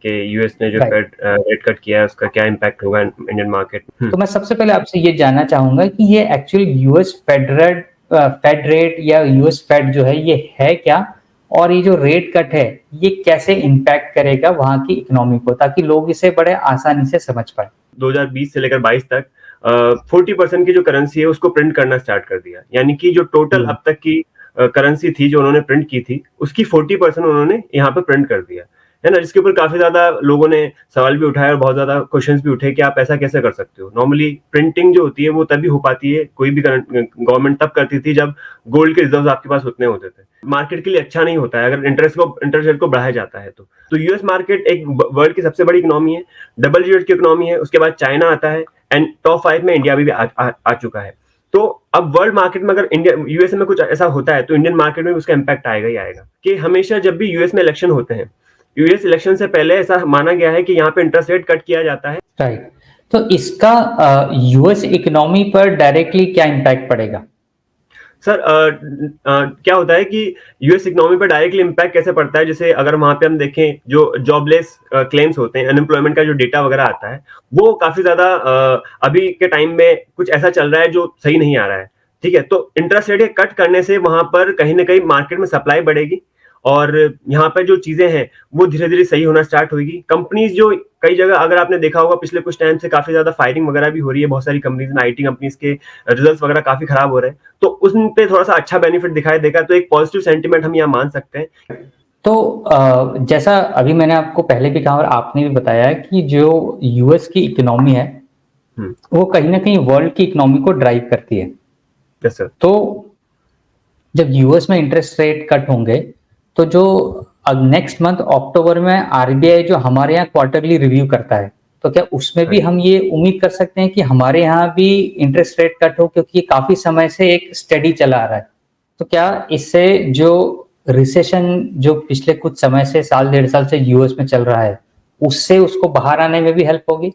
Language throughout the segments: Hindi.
कि यूएस ने जो राइट। फेड रेट कट किया है उसका क्या इम्पैक्ट होगा इंडियन मार्केट। तो मैं सबसे पहले आपसे ये जानना चाहूंगा कि ये एक्चुअल फेड रेट या यूएस फेड जो है ये है क्या, और ये जो रेट कट है ये कैसे इम्पैक्ट करेगा वहां की इकोनॉमी को, ताकि लोग इसे बड़े आसानी से समझ पाए। 2020 से लेकर 22 तक 40% की जो करेंसी है उसको प्रिंट करना स्टार्ट कर दिया, यानी कि जो टोटल अब तक की करेंसी थी जो उन्होंने प्रिंट की थी उसकी 40% उन्होंने यहाँ पे प्रिंट कर दिया है ना, जिसके ऊपर काफी ज्यादा लोगों ने सवाल भी उठाए और बहुत ज्यादा क्वेश्चंस भी उठे कि आप ऐसा कैसे कर सकते हो। नॉर्मली प्रिंटिंग जो होती है वो तभी हो पाती है, कोई भी गवर्नमेंट तब करती थी जब गोल्ड के रिजर्व आपके पास उतने होते थे। मार्केट के लिए अच्छा नहीं होता है अगर इंटरेस्ट रेट को बढ़ाया जाता है तो यूएस मार्केट एक वर्ल्ड की सबसे बड़ी इकोनॉमी है, डबल डिजिट की इकोनॉमी है, उसके बाद चाइना आता है एंड टॉप 5 में इंडिया भी आ चुका है। तो अब वर्ल्ड मार्केट में अगर इंडिया यूएसए में कुछ ऐसा होता है तो इंडियन मार्केट में उसका इम्पैक्ट आएगा ही आएगा। कि हमेशा जब भी यूएस में इलेक्शन होते हैं, यूएस इलेक्शन से पहले ऐसा माना गया है कि यहाँ पे इंटरेस्ट रेट कट किया जाता है। राइट। तो इसका यूएस इकोनॉमी पर डायरेक्टली क्या इम्पैक्ट पड़ेगा? सर क्या होता है कि यूएस इकोनॉमी पर डायरेक्टली इम्पैक्ट कैसे पड़ता है, जैसे अगर वहां पे हम देखें जो जॉबलेस क्लेम्स होते हैं, अनएम्प्लॉयमेंट का जो डेटा वगैरह आता है वो काफी ज्यादा अभी के टाइम में कुछ ऐसा चल रहा है जो सही नहीं आ रहा है। ठीक है, तो इंटरेस्ट रेट कट करने से वहां पर कहीं ना कहीं मार्केट में सप्लाई बढ़ेगी और यहाँ पर जो चीजें हैं वो धीरे धीरे सही होना स्टार्ट होगी। कंपनीज जो कई जगह अगर आपने देखा होगा पिछले कुछ टाइम से काफी ज्यादा फायरिंग वगैरह भी हो रही है, बहुत सारी कंपनीज में आईटी कंपनीज के रिजल्ट्स वगैरह काफी खराब हो रहे हैं, तो उन पे थोड़ा सा अच्छा बेनिफिट दिखाई देगा, तो एक पॉजिटिव सेंटीमेंट हम यहाँ मान सकते हैं। तो जैसा अभी मैंने आपको पहले भी कहा और आपने भी बताया कि जो यूएस की इकोनॉमी है वो कहीं ना कहीं वर्ल्ड की इकोनॉमी को ड्राइव करती है। Yes sir. तो जब यूएस में इंटरेस्ट रेट कट होंगे तो जो नेक्स्ट मंथ अक्टूबर में आरबीआई जो हमारे यहाँ क्वार्टरली रिव्यू करता है, तो क्या उसमें भी हम ये उम्मीद कर सकते हैं कि हमारे यहाँ भी इंटरेस्ट रेट कट हो, क्योंकि ये काफी समय से एक स्टडी चला आ रहा है। तो क्या इससे जो रिसेशन जो पिछले कुछ समय से साल डेढ़ साल से यूएस में चल रहा है उससे उसको बाहर आने में भी हेल्प होगी?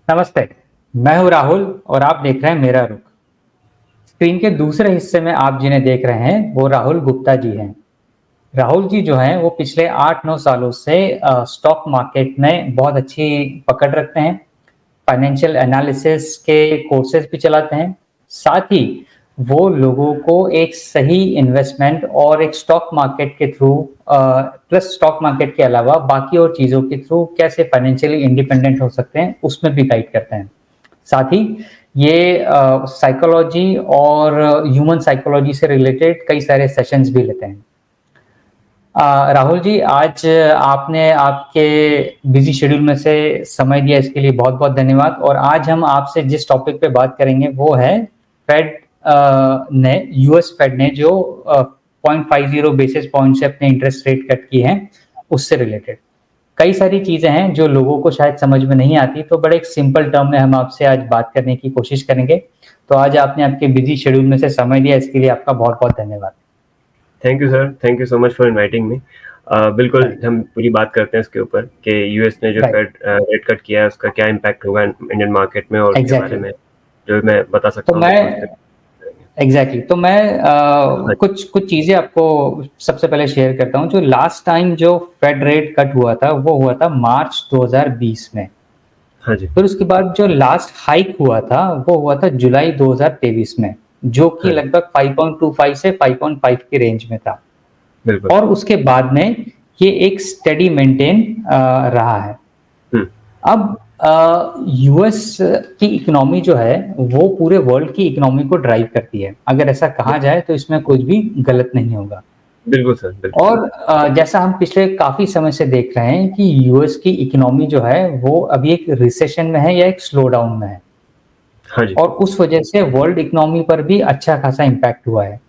नमस्ते, मैं हूं राहुल और आप देख रहे हैं मेरा रुख। स्क्रीन के दूसरे हिस्से में आप जिन्हें देख रहे हैं वो राहुल गुप्ता जी हैं। राहुल जी जो हैं वो पिछले 8-9 सालों से स्टॉक मार्केट में बहुत अच्छी पकड़ रखते हैं, फाइनेंशियल एनालिसिस के कोर्सेज भी चलाते हैं, साथ ही वो लोगों को एक सही इन्वेस्टमेंट और एक स्टॉक मार्केट के थ्रू प्लस स्टॉक मार्केट के अलावा बाकी और चीज़ों के थ्रू कैसे फाइनेंशियली इंडिपेंडेंट हो सकते हैं उसमें भी गाइड करते हैं। साथ ही ये साइकोलॉजी और ह्यूमन साइकोलॉजी से रिलेटेड कई सारे सेशंस भी लेते हैं। राहुल जी, आज आपने आपके बिजी शेड्यूल में से समय दिया, इसके लिए बहुत बहुत धन्यवाद। और आज हम आपसे जिस टॉपिक पे बात करेंगे वो है फेड ने यूएस फेड ने जो 0.50 बेसिस पॉइंट से अपने इंटरेस्ट रेट कट की हैं उससे रिलेटेड कई सारी चीजें हैं जो लोगों को शायद समझ में नहीं आती, तो बड़े एक सिंपल टर्म में हम आपसे आज बात करने की कोशिश करेंगे। तो आज आपने आपके बिजी शेड्यूल में से समय दिया, इसके लिए आपका बहुत बहुत धन्यवाद। Thank you sir, thank you so much for inviting me. बिल्कुल हम पूरी बात करते हैं इसके ऊपर कि यूएस ने जो फेड रेट कट किया है उसका क्या इम्पैक्ट होगा इंडियन मार्केट में, और उसके बारे में जो मैं बता सकता हूँ। तो मैं कुछ चीजें आपको सबसे पहले शेयर करता हूँ। जो लास्ट टाइम जो फेड रेट कट हुआ था वो हुआ था मार्च 2020 में। हाँ जी। फिर उसके बाद जो लास्ट हाइक हुआ था वो हुआ था जुलाई 2023 में, जो कि लगभग 5.25 से 5.5 की रेंज में था। और उसके बाद में ये एक स्टडी मेंटेन रहा है। अब यूएस की इकोनॉमी जो है वो पूरे वर्ल्ड की इकोनॉमी को ड्राइव करती है, अगर ऐसा कहा जाए तो इसमें कुछ भी गलत नहीं होगा। बिल्कुल सर, बिल्कुल। और जैसा हम पिछले काफी समय से देख रहे हैं कि यूएस की इकोनॉमी जो है वो अभी एक रिसेशन में है या एक स्लो डाउन में है। हाँ जी। और उस वजह से वर्ल्ड इकोनॉमी पर भी अच्छा खासा इम्पैक्ट हुआ है।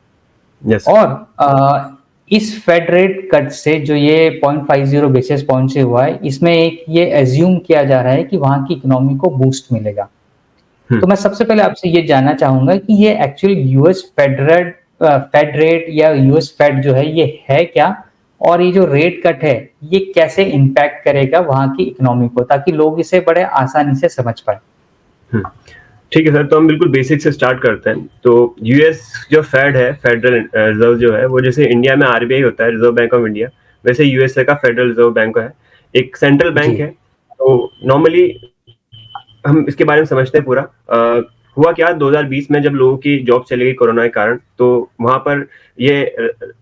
यस। और इस फेड रेट कट से जो ये 0.50 बेसिस पॉइंट से हुआ है, इसमें एक ये एज्यूम किया जा रहा है कि वहां की इकोनॉमी को बूस्ट मिलेगा। तो मैं सबसे पहले आपसे ये जानना चाहूंगा कि ये एक्चुअल यूएस फेड रेट या यूएस फेड जो है ये है क्या, और ये जो रेट कट है ये कैसे इम्पैक्ट करेगा वहां की इकोनॉमी को, ताकि लोग इसे बड़े आसानी से समझ पाए। ठीक है सर, तो हम बिल्कुल बेसिक से स्टार्ट करते हैं। तो यूएस जो फेड है, फेडरल रिजर्व जो है, वो जैसे इंडिया में आरबीआई होता है, रिजर्व बैंक ऑफ इंडिया, वैसे यूएसए का फेडरल रिजर्व बैंक है, एक सेंट्रल बैंक जी, है। तो नॉर्मली हम इसके बारे में समझते हैं पूरा। हुआ क्या 2020 में जब लोगों की जॉब चली गई कोरोना के कारण, तो वहां पर ये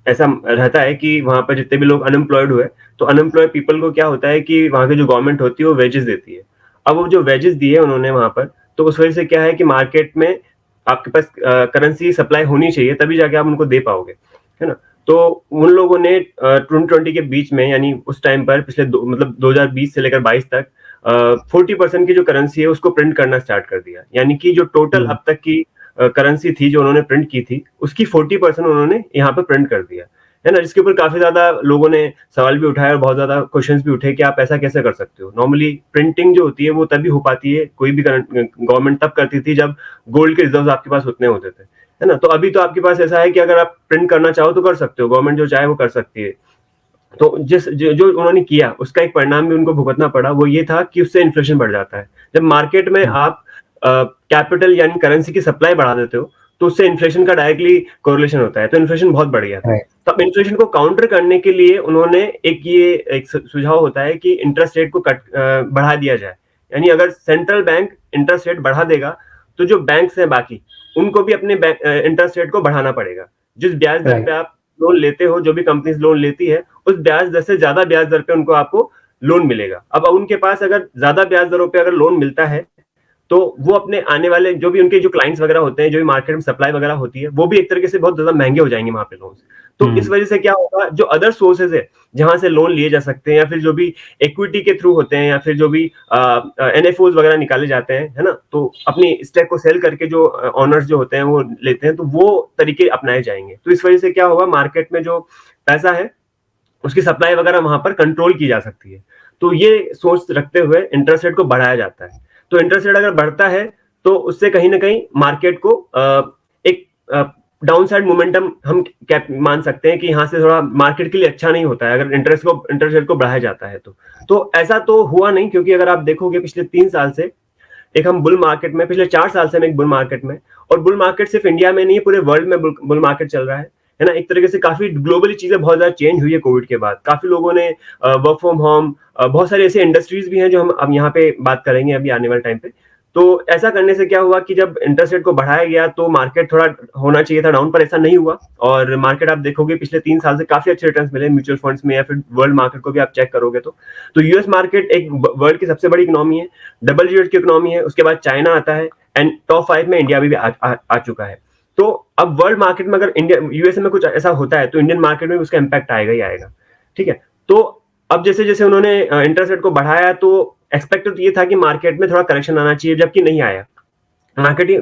ऐसा रहता है कि वहां पर जितने भी लोग अनएम्प्लॉयड हुए, तो अनएम्प्लॉयड पीपल को क्या होता है कि वहां की जो गवर्नमेंट होती है वो वेजेस देती है। अब वो जो वेजेस दिए उन्होंने वहां पर, तो उस वजह से क्या है कि मार्केट में आपके पास करेंसी सप्लाई होनी चाहिए, तभी जाके आप उनको दे पाओगे, है ना। तो उन लोगों ने 2020 के बीच में, यानी उस टाइम पर पिछले मतलब 2020 से लेकर 22 तक 40% की जो करेंसी है उसको प्रिंट करना स्टार्ट कर दिया। यानी कि जो टोटल अब तक की करेंसी थी जो उन्होंने प्रिंट की थी, उसकी 40% उन्होंने यहाँ पे प्रिंट कर दिया, है ना। जिसके ऊपर काफी ज्यादा लोगों ने सवाल भी उठाए और बहुत ज्यादा क्वेश्चंस भी उठे कि आप ऐसा कैसे कर सकते हो। नॉर्मली प्रिंटिंग जो होती है वो तभी हो पाती है, कोई भी गवर्नमेंट तब करती थी जब गोल्ड के रिजर्व आपके पास उतने होते थे, है ना। तो अभी तो आपके पास ऐसा है कि अगर आप प्रिंट करना चाहो तो कर सकते हो, गवर्नमेंट जो चाहे वो कर सकती है। तो जो उन्होंने किया उसका एक परिणाम भी उनको भुगतना पड़ा, वो ये था कि उससे इन्फ्लेशन बढ़ जाता है। जब मार्केट में आप कैपिटल यानी करेंसी की सप्लाई बढ़ा देते हो, तो उससे इन्फ्लेशन का डायरेक्टली कोरिलेशन होता है, तो इन्फ्लेशन बहुत बढ़ गया था। राइट, तो अब इन्फ्लेशन को काउंटर करने के लिए उन्होंने एक सुझाव होता है कि इंटरेस्ट रेट को बढ़ा दिया जाए। यानी अगर सेंट्रल बैंक इंटरेस्ट रेट बढ़ा देगा, तो जो बैंक्स हैं बाकी, उनको भी अपने इंटरेस्ट रेट को बढ़ाना पड़ेगा। जिस ब्याज दर पे राइट, आप लोन लेते हो, जो भी कंपनीज लोन लेती है, उस ब्याज दर से ज्यादा ब्याज दर पे उनको आपको लोन मिलेगा। अब उनके पास अगर ज्यादा ब्याज दरों पे अगर लोन मिलता है, तो वो अपने आने वाले जो भी उनके जो क्लाइंट्स वगैरह होते हैं, जो भी मार्केट में सप्लाई वगैरह होती है, वो भी एक तरीके से बहुत ज्यादा महंगे हो जाएंगे वहां पे लोन। तो इस वजह से क्या होगा, जो अदर सोर्सेज है जहां से लोन लिए जा सकते हैं, या फिर जो भी इक्विटी के थ्रू होते हैं, या फिर जो भी एनएफओ वगैरह निकाले जाते हैं, है ना, तो अपनी स्टेक को सेल करके जो ऑनर्स जो होते हैं वो लेते हैं, तो वो तरीके अपनाए जाएंगे। तो इस वजह से क्या होगा, मार्केट में जो पैसा है उसकी सप्लाई वगैरह वहां पर कंट्रोल की जा सकती है। तो ये सोच रखते हुए इंटरेस्ट रेट को बढ़ाया जाता है। तो इंटरेस्ट रेट अगर बढ़ता है, तो उससे कहीं ना कहीं मार्केट को एक डाउन साइड मोमेंटम हम क्या मान सकते हैं कि यहाँ से थोड़ा मार्केट के लिए अच्छा नहीं होता है अगर इंटरेस्ट रेट को बढ़ाया जाता है। तो ऐसा तो हुआ नहीं, क्योंकि अगर आप देखोगे पिछले 3 साल से एक हम बुल मार्केट में, पिछले 4 साल से हम एक बुल मार्केट में, और बुल मार्केट सिर्फ इंडिया में नहीं, पूरे वर्ल्ड में बुल मार्केट चल रहा है ना। एक तरीके से काफी ग्लोबली चीजें बहुत ज्यादा चेंज हुई है कोविड के बाद। काफी लोगों ने वर्क फ्रॉम होम, बहुत सारे ऐसे इंडस्ट्रीज भी हैं जो हम अब यहाँ पे बात करेंगे अभी आने वाले टाइम पे। तो ऐसा करने से क्या हुआ कि जब इंटरेस्ट रेट को बढ़ाया गया तो मार्केट थोड़ा होना चाहिए था डाउन, पर ऐसा नहीं हुआ। और मार्केट आप देखोगे पिछले 3 साल से काफी अच्छे रिटर्न्स मिले म्यूचुअल फंड्स में, या फिर वर्ल्ड मार्केट को भी आप चेक करोगे तो यूएस मार्केट एक वर्ल्ड की सबसे बड़ी इकोनॉमी है, डबल डिजिट की इकोनॉमी है। उसके बाद चाइना आता है, एंड टॉप 5 में इंडिया भी आ चुका है। तो अब वर्ल्ड मार्केट में अगर इंडिया यूएसए में कुछ ऐसा होता है, तो इंडियन मार्केट में उसका इम्पैक्ट आएगा ही आएगा। ठीक है। तो अब जैसे जैसे उन्होंने इंटरेस्ट रेट को बढ़ाया, तो एक्सपेक्टेड ये था कि मार्केट में थोड़ा करेक्शन आना चाहिए, जबकि नहीं आया। मार्केटिंग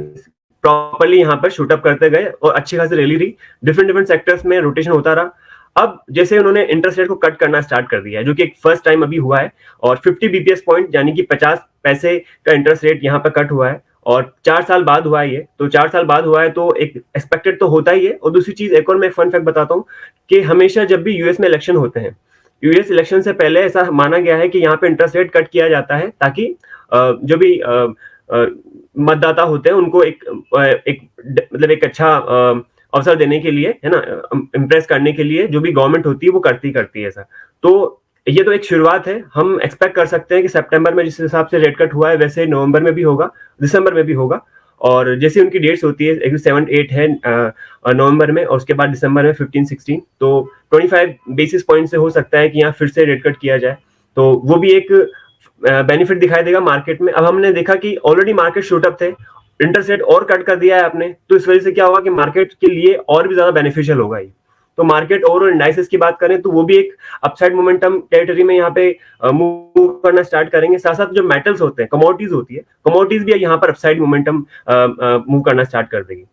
प्रॉपर्ली यहाँ पर शूटअप करते गए और अच्छी खासी रैली रही, डिफरेंट डिफरेंट सेक्टर्स में रोटेशन होता रहा। अब जैसे उन्होंने इंटरेस्ट रेट को कट करना स्टार्ट कर दिया है, जो कि एक फर्स्ट टाइम अभी हुआ है, और 50 बीपीएस पॉइंट यानी कि 50 पैसे का इंटरेस्ट रेट यहाँ पर कट हुआ है, और 4 साल बाद हुआ है ये। तो 4 साल बाद हुआ है तो एक एक्सपेक्टेड तो होता ही है। और दूसरी चीज, एक और मैं फन फैक्ट बताता हूँ कि हमेशा जब भी यूएस में इलेक्शन होते हैं, यूएस इलेक्शन से पहले ऐसा माना गया है कि यहाँ पे इंटरेस्ट रेट कट किया जाता है, ताकि जो भी मतदाता होते हैं उनको एक मतलब एक अच्छा अवसर देने के लिए, है ना, इम्प्रेस करने के लिए जो भी गवर्नमेंट होती है वो करती है ऐसा। तो ये तो एक शुरुआत है। हम एक्सपेक्ट कर सकते हैं कि सितंबर में जिस हिसाब से रेट कट हुआ है, वैसे नवंबर में भी होगा, दिसंबर में भी होगा। और जैसे उनकी डेट्स होती है, 7-8 है नवंबर में, और उसके बाद दिसंबर में 15-16, तो 25 बेसिस पॉइंट से हो सकता है कि यहाँ फिर से रेट कट किया जाए। तो वो भी एक बेनिफिट दिखाई देगा मार्केट में। अब हमने देखा कि ऑलरेडी मार्केट शूटअप थे, इंटरेस्ट रेट और कट कर दिया है आपने, तो इस वजह से क्या होगा कि मार्केट के लिए और भी ज्यादा बेनिफिशियल होगा ये। तो मार्केट ओवरऑल इंडाइसेस की बात करें तो वो भी एक अपसाइड मोमेंटम टेरिटरी में यहाँ पे मूव करना स्टार्ट करेंगे। साथ साथ जो मेटल्स होते हैं, कमोडिटीज होती है, कमोडिटीज भी यहाँ पर अपसाइड मोमेंटम मूव करना स्टार्ट कर देगी।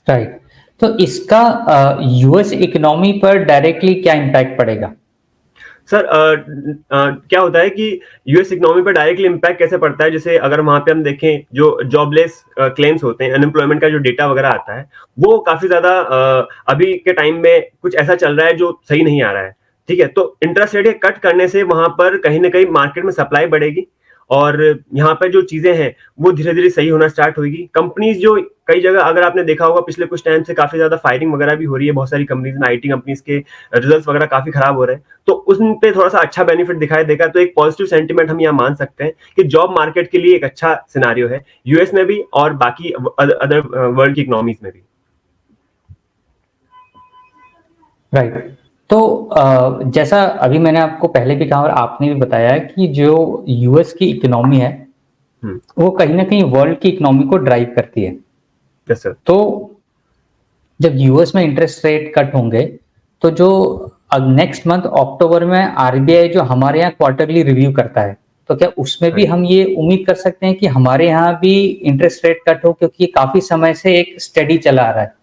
राइट। तो इसका यूएस इकोनॉमी पर डायरेक्टली क्या इम्पैक्ट पड़ेगा? सर क्या होता है कि यूएस इकोनॉमी पर डायरेक्टली इम्पैक्ट कैसे पड़ता है, जैसे अगर वहां पे हम देखें जो जॉबलेस क्लेम्स होते हैं, अनएम्प्लॉयमेंट का जो डेटा वगैरह आता है, वो काफी ज्यादा अभी के टाइम में कुछ ऐसा चल रहा है जो सही नहीं आ रहा है। ठीक है। तो इंटरेस्ट रेट कट करने से वहां पर कहीं ना कहीं मार्केट में सप्लाई बढ़ेगी, और यहाँ पर जो चीजें हैं वो धीरे-धीरे सही होना स्टार्ट होगी। कंपनीज जो कई जगह अगर आपने देखा होगा पिछले कुछ टाइम से काफ़ी ज़्यादा फायरिंग वगैरह भी हो रही है बहुत सारी कंपनीज में, आईटी कंपनीज के रिजल्ट्स वगैरह काफ़ी खराब हो रहे हैं। तो उन पे थोड़ा-सा अच्छा बेनिफिट दिखाई देगा, तो एक पॉजिटिव सेंटीमेंट हम यहाँ मान सकते हैं कि जॉब मार्केट के लिए एक अच्छा सिनेरियो है, यूएस में भी और बाकी अदर वर्ल्ड की इकोनॉमीज में भी। राइट। तो जैसा अभी मैंने आपको पहले भी कहा और आपने भी बताया कि जो यूएस की इकोनॉमी है वो कहीं ना कहीं वर्ल्ड की इकोनॉमी को ड्राइव करती है। Yes sir. तो जब यूएस में इंटरेस्ट रेट कट होंगे तो जो नेक्स्ट मंथ अक्टूबर में आरबीआई जो हमारे यहाँ क्वार्टरली रिव्यू करता है, तो क्या उसमें भी हम ये उम्मीद कर सकते हैं कि हमारे यहाँ भी इंटरेस्ट रेट कट हो, क्योंकि ये काफी समय से एक स्टडी चला आ रहा है।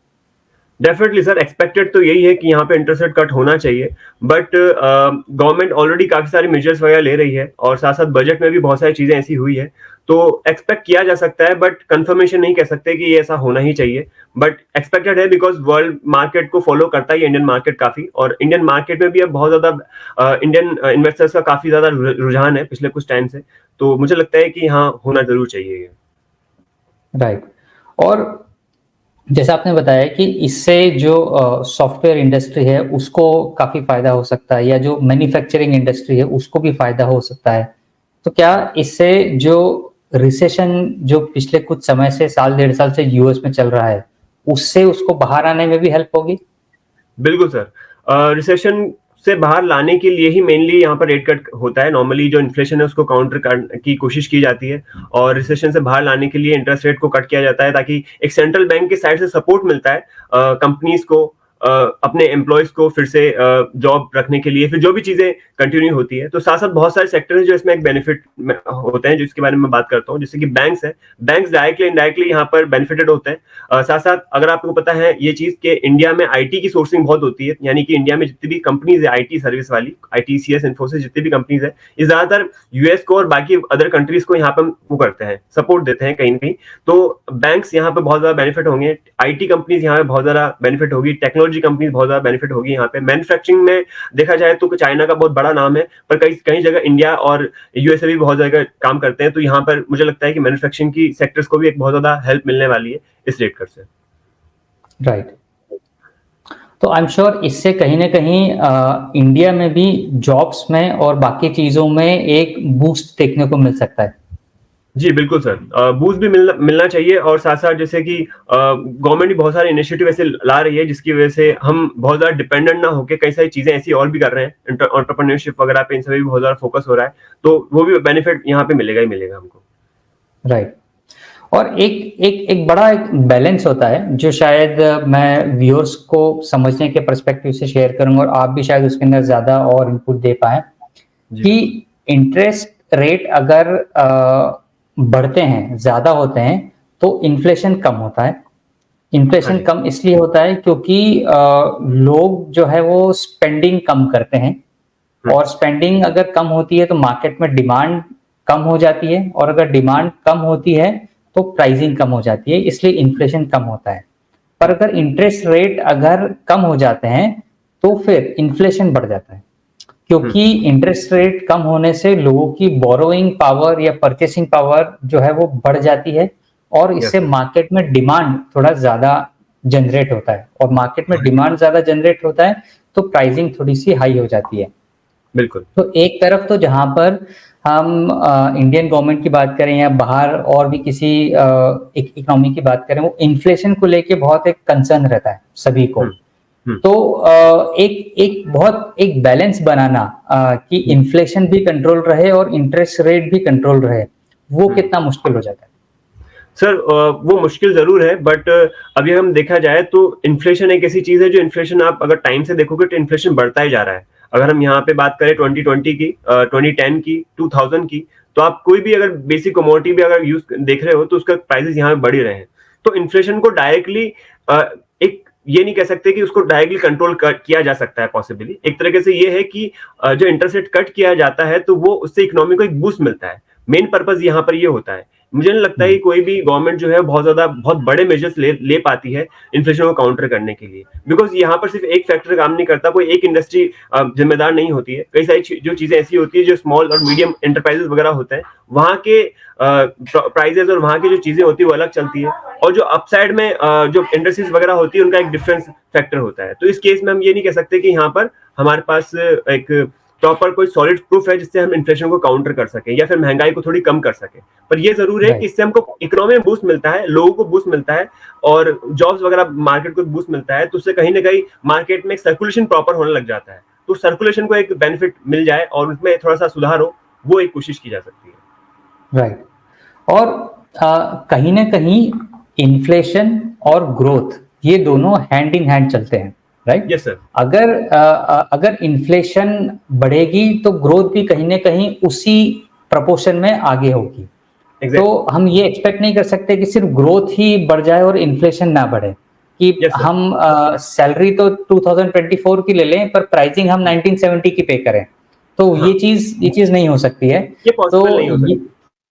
डेफिनेटली सर, एक्सपेक्टेड तो यही है कि यहाँ पे इंटरेस्ट रेट कट होना चाहिए, बट गवर्नमेंट ऑलरेडी काफी सारी मेजर्स वगैरह ले रही है और साथ साथ बजट में भी बहुत सारी चीजें ऐसी हुई है, तो एक्सपेक्ट किया जा सकता है, बट कंफर्मेशन नहीं कह सकते कि ये ऐसा होना ही चाहिए, बट एक्सपेक्टेड है बिकॉज वर्ल्ड मार्केट को फॉलो करता है इंडियन मार्केट काफी, और इंडियन मार्केट में भी अब बहुत ज्यादा इंडियन इन्वेस्टर्स का काफी ज्यादा रुझान है पिछले कुछ टाइम से, तो मुझे लगता है कि हाँ होना जरूर चाहिए ये। राइट। और जैसा आपने बताया कि इससे जो सॉफ्टवेयर इंडस्ट्री है उसको काफी फायदा हो सकता है, या जो मैन्युफैक्चरिंग इंडस्ट्री है उसको भी फायदा हो सकता है, तो क्या इससे जो रिसेशन जो पिछले कुछ समय से साल डेढ़ साल से यूएस में चल रहा है उससे उसको बाहर आने में भी हेल्प होगी? बिल्कुल सर, रिसेशन से बाहर लाने के लिए ही मेनली यहाँ पर रेट कट होता है। नॉर्मली जो इन्फ्लेशन है उसको काउंटर करने की कोशिश की जाती है और रिसेशन से बाहर लाने के लिए इंटरेस्ट रेट को कट किया जाता है, ताकि एक सेंट्रल बैंक के साइड से सपोर्ट मिलता है कंपनीज को अपने एम्प्लॉयज को फिर से जॉब रखने के लिए, फिर जो भी चीजें कंटिन्यू होती है। तो साथ साथ बहुत सारे सेक्टर है जो इसमें एक बेनिफिट होते हैं, जिसके बारे में मैं बात करता हूँ, जैसे कि बैंक्स है। बैंक्स डायरेक्टली इनडायरेक्टली यहाँ पर बेनिफिटेड होते हैं। साथ साथ अगर आपको पता है ये चीज के इंडिया में आईटी की सोर्सिंग बहुत होती है, यानी कि इंडिया में जितनी भी कंपनीज है आईटी सर्विस वाली, आईटीसीएस, इन्फोसिस, जितनी भी कंपनीज है, ये ज्यादातर यूएस को और बाकी अदर कंट्रीज को यहाँ पर वो करते हैं, सपोर्ट देते हैं कहीं ना कहीं। तो बैंक्स यहाँ पे बहुत ज्यादा बेनिफिट होंगे, आईटी कंपनीज यहाँ पे बहुत ज्यादा बेनिफिट होगी, टेक्नोलॉजी कंपनीज बहुत ज्यादा बेनिफिट होगी। यहाँ पे मैन्युफैक्चरिंग में देखा जाए तो चाइना का बहुत बड़ा नाम है, पर कई कई जगह इंडिया और यूएसए भी बहुत जगह काम करते हैं, तो यहाँ पर मुझे लगता है कि मैन्युफैक्चरिंग की सेक्टर्स को भी एक बहुत ज्यादा हेल्प मिलने वाली है इस रेट कट से। राइट। तो आई एम श्योर इससे कहीं ना कहीं इंडिया में भी जॉब्स में और बाकी चीजों में एक बूस्ट देखने को मिल सकता है। जी बिल्कुल सर, बूस्ट भी मिलना चाहिए, और साथ साथ जैसे कि गवर्नमेंट भी बहुत सारे इनिशिएटिव ऐसे ला रही है जिसकी वजह से हम बहुत ज्यादा डिपेंडेंट ना होकर कई सारी चीजें ऐसी और भी कर रहे हैं, एंटरप्रेन्योरशिप वगैरह पे इन सभी भी बहुत ज्यादा फोकस हो रहा है, तो वो भी बेनिफिट यहाँ पे मिलेगा ही मिलेगा हमको। राइट। और एक बड़ा एक बैलेंस होता है जो शायद मैं व्यूअर्स को समझने के पर्सपेक्टिव से शेयर करूंगा, और आप भी शायद उसके अंदर ज्यादा और इनपुट दे पाए, कि इंटरेस्ट रेट अगर बढ़ते हैं, ज्यादा होते हैं, तो इन्फ्लेशन कम होता है। इन्फ्लेशन कम इसलिए होता है क्योंकि लोग जो है वो स्पेंडिंग कम करते हैं, और स्पेंडिंग अगर कम होती है तो मार्केट में डिमांड कम हो जाती है, और अगर डिमांड कम होती है तो प्राइसिंग कम हो जाती है, इसलिए इन्फ्लेशन कम होता है। पर अगर इंटरेस्ट रेट अगर कम हो जाते हैं तो फिर इन्फ्लेशन बढ़ जाता है, क्योंकि इंटरेस्ट रेट कम होने से लोगों की बोरोइंग पावर या परचेसिंग पावर जो है वो बढ़ जाती है, और इससे मार्केट में डिमांड थोड़ा ज्यादा जनरेट होता है, और मार्केट में डिमांड ज्यादा जनरेट होता है तो प्राइसिंग थोड़ी सी हाई हो जाती है। बिल्कुल। तो एक तरफ तो जहां पर हम इंडियन गवर्नमेंट की बात करें या बाहर और भी किसी इकोनॉमी की बात करें, वो इन्फ्लेशन को लेके बहुत एक कंसर्न रहता है सभी को। तो एक बहुत एक बैलेंस बनाना कि इन्फ्लेशन भी कंट्रोल रहे और इंटरेस्ट रेट भी कंट्रोल रहे, वो कितना मुश्किल हो जाता है? सर वो मुश्किल जरूर है, बट अभी हम देखा जाए तो इन्फ्लेशन एक ऐसी चीज है जो इन्फ्लेशन आप अगर टाइम से देखोगे तो इन्फ्लेशन बढ़ता ही जा रहा है। अगर हम यहाँ पे बात करें 2020 की, 2010 की, 2000 की, तो आप कोई भी अगर बेसिक कमोडिटी भी अगर यूज देख रहे हो तो उसका प्राइसेस यहाँ पे बढ़ ही रहे हैं। तो इन्फ्लेशन को डायरेक्टली एक ये नहीं कह सकते कि उसको डायरेक्टली कंट्रोल किया जा सकता है पॉसिबली। एक तरीके से ये है कि जो इंटरेस्ट रेट कट किया जाता है तो वो उससे इकोनॉमी को एक बूस्ट मिलता है, मेन पर्पस यहाँ पर ये होता है। मुझे नहीं लगता कि कोई भी गवर्नमेंट जो है बहुत बड़े मेजर्स ले पाती है इन्फ्लेशन को काउंटर करने के लिए, बिकॉज यहाँ पर सिर्फ एक फैक्टर काम नहीं करता, कोई एक इंडस्ट्री जिम्मेदार नहीं होती है। कई सारी जो चीजें ऐसी होती है, जो स्मॉल और मीडियम एंटरप्राइजेस वगैरह होते हैं, वहाँ के प्राइजेस और वहाँ की जो चीजें होती है वो अलग चलती है, और जो अपसाइड में जो इंडस्ट्रीज वगैरह होती है उनका एक डिफरेंस फैक्टर होता है। तो इस केस में हम ये नहीं कह सकते कि यहाँ पर हमारे पास एक प्रॉपर कोई सॉलिड प्रूफ है जिससे हम इन्फ्लेशन को काउंटर कर सके या फिर महंगाई को थोड़ी कम कर सके। पर ये जरूर है कि इससे हमको इकोनॉमी में बूस्ट मिलता है, लोगों को बूस्ट मिलता है और जॉब्स वगैरह मार्केट को बूस्ट मिलता है, तो उससे कहीं ना कहीं मार्केट में एक सर्कुलेशन प्रॉपर होने लग जाता है। तो सर्कुलेशन को एक बेनिफिट मिल जाए और उसमें थोड़ा सा सुधार हो, वो एक कोशिश की जा सकती है। राइट। और कहीं ना कहीं इन्फ्लेशन और ग्रोथ ये दोनों हैंड इन हैंड चलते हैं, राइट? Yes sir. अगर इन्फ्लेशन बढ़ेगी तो ग्रोथ भी कहीं ना कहीं उसी प्रपोर्शन में आगे होगी। तो हम ये एक्सपेक्ट नहीं कर सकते कि सिर्फ ग्रोथ ही बढ़ जाए और इन्फ्लेशन ना बढ़े, कि हम सैलरी तो 2024 की ले लें पर प्राइसिंग हम 1970 की पे करें, तो ये चीज नहीं हो सकती है। ये पॉसिबल नहीं हो सकती।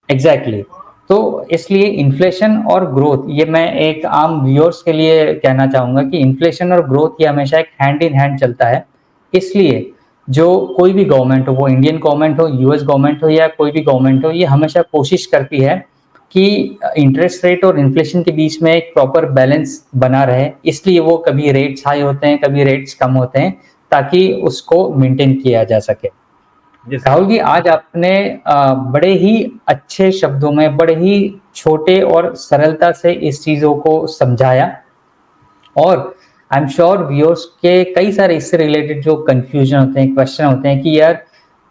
एग्जैक्टली। तो इसलिए इन्फ्लेशन और ग्रोथ, ये मैं एक आम व्यूअर्स के लिए कहना चाहूंगा कि इन्फ्लेशन और ग्रोथ ये हमेशा एक हैंड इन हैंड चलता है। इसलिए जो कोई भी गवर्नमेंट हो, वो इंडियन गवर्नमेंट हो, यूएस गवर्नमेंट हो या कोई भी गवर्नमेंट हो, ये हमेशा कोशिश करती है कि इंटरेस्ट रेट और इन्फ्लेशन के बीच में एक प्रॉपर बैलेंस बना रहे। इसलिए वो कभी रेट्स हाई होते हैं, कभी रेट्स कम होते हैं, ताकि उसको मेंटेन किया जा सके। राहुल जी, आज आपने बड़े ही अच्छे शब्दों में, बड़े ही छोटे और सरलता से इस चीजों को समझाया, और आई एम श्योर व्यूअर्स के कई सारे इससे रिलेटेड जो कंफ्यूजन होते हैं, क्वेश्चन होते हैं कि यार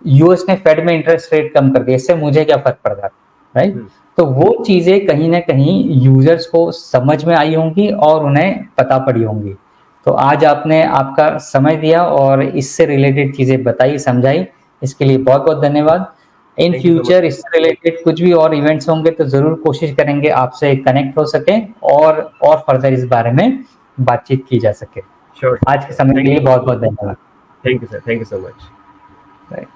यूएस ने फेड में इंटरेस्ट रेट कम कर दिया, इससे मुझे क्या फर्क पड़ रहा है, राइट? तो वो चीजें कहीं ना कहीं यूजर्स को समझ में आई होंगी और उन्हें पता पड़ी होंगी। तो आज आपने आपका समय दिया और इससे रिलेटेड चीजें बताई, समझाई, इसके लिए बहुत बहुत धन्यवाद। इन फ्यूचर इससे रिलेटेड कुछ भी और इवेंट्स होंगे तो जरूर कोशिश करेंगे आपसे कनेक्ट हो सके और फर्दर इस बारे में बातचीत की जा सके। श्योर। आज के समय के लिए बहुत बहुत धन्यवाद। Thank you sir, thank you so much. Right.